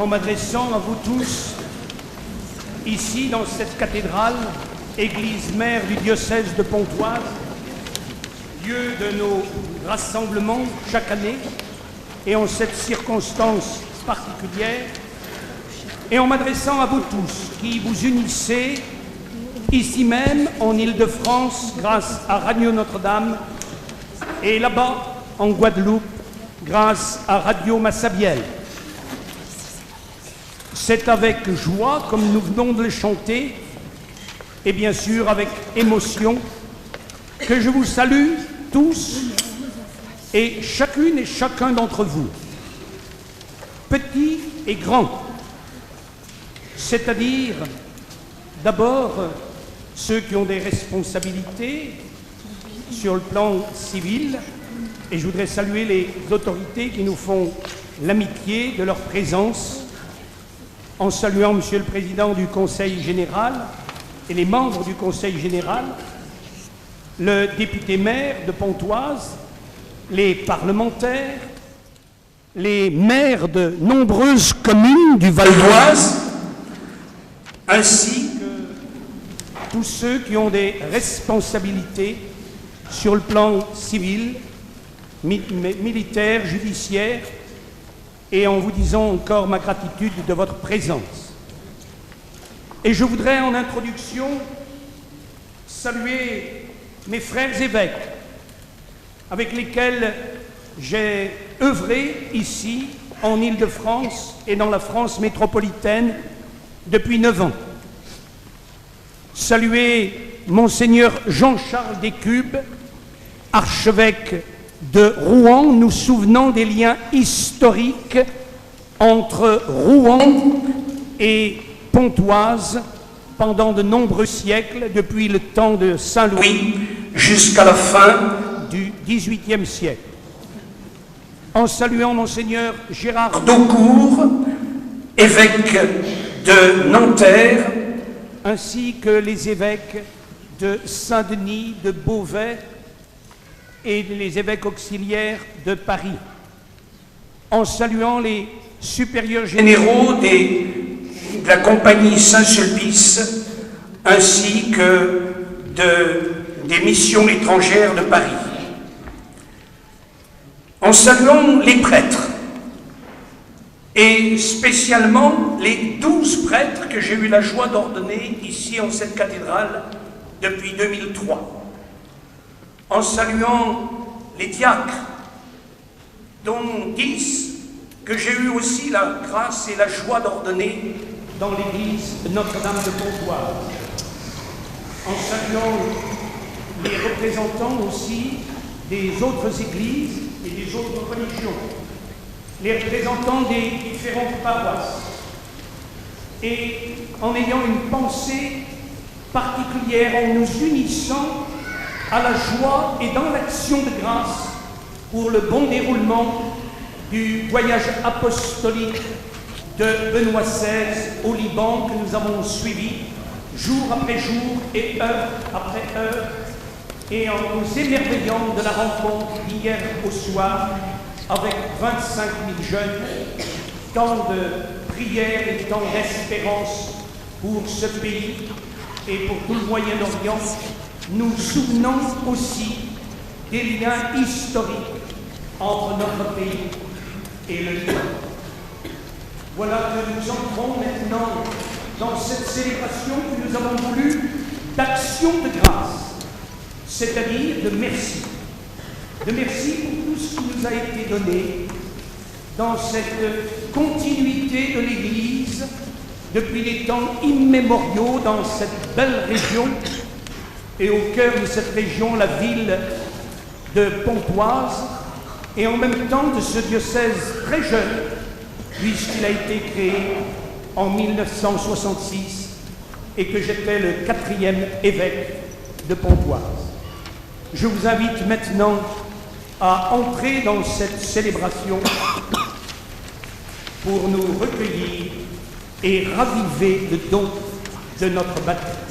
en m'adressant à vous tous, ici dans cette cathédrale, église mère du diocèse de Pontoise, lieu de nos rassemblements chaque année, et en cette circonstance particulière, et en m'adressant à vous tous qui vous unissez ici même en Île-de-France grâce à Radio Notre-Dame et là-bas en Guadeloupe grâce à Radio Massabielle. C'est avec joie, comme nous venons de le chanter, et bien sûr avec émotion, que je vous salue tous et chacune et chacun d'entre vous, petits et grands, c'est-à-dire d'abord ceux qui ont des responsabilités sur le plan civil, et je voudrais saluer les autorités qui nous font l'amitié de leur présence, en saluant Monsieur le Président du Conseil général et les membres du Conseil général, le député maire de Pontoise, les parlementaires, les maires de nombreuses communes du Val d'Oise, ainsi que tous ceux qui ont des responsabilités sur le plan civil, militaire, judiciaire, et en vous disant encore ma gratitude de votre présence. Et je voudrais en introduction saluer mes frères évêques avec lesquels j'ai œuvré ici en Île-de-France et dans la France métropolitaine depuis 9 ans. Saluer Monseigneur Jean-Charles Descubes, archevêque de Rouen, nous souvenant des liens historiques entre Rouen et Pontoise pendant de nombreux siècles, depuis le temps de Saint-Louis jusqu'à la fin du XVIIIe siècle. En saluant Monseigneur Gérard Daucourt, évêque de Nanterre, ainsi que les évêques de Saint-Denis, de Beauvais et les évêques auxiliaires de Paris. En saluant les supérieurs généraux de la compagnie Saint-Sulpice, ainsi que des missions étrangères de Paris. En saluant les prêtres, et spécialement les 12 prêtres que j'ai eu la joie d'ordonner ici en cette cathédrale depuis 2003. En saluant les diacres, dont 10 que j'ai eu aussi la grâce et la joie d'ordonner dans l'église Notre-Dame de Pontoise. En saluant les représentants aussi des autres églises et des autres religions, les représentants des différentes paroisses, et en ayant une pensée particulière, en nous unissant à la joie et dans l'action de grâce pour le bon déroulement du voyage apostolique de Benoît XVI au Liban que nous avons suivi jour après jour et heure après heure, et en nous émerveillant de la rencontre d'hier au soir avec 25 000 jeunes, tant de prières et tant d'espérance pour ce pays et pour tout le Moyen-Orient, nous souvenons aussi des liens historiques entre notre pays et le Liban. Voilà que nous entrons maintenant dans cette célébration que nous avons voulu d'action de grâce, c'est-à-dire de merci. De merci pour tout ce qui nous a été donné dans cette continuité de l'Église depuis les temps immémoriaux dans cette belle région, et au cœur de cette région, la ville de Pontoise, et en même temps de ce diocèse très jeune, puisqu'il a été créé en 1966 et que j'étais le 4e évêque de Pontoise. Je vous invite maintenant à entrer dans cette célébration pour nous recueillir et raviver le don de notre baptême.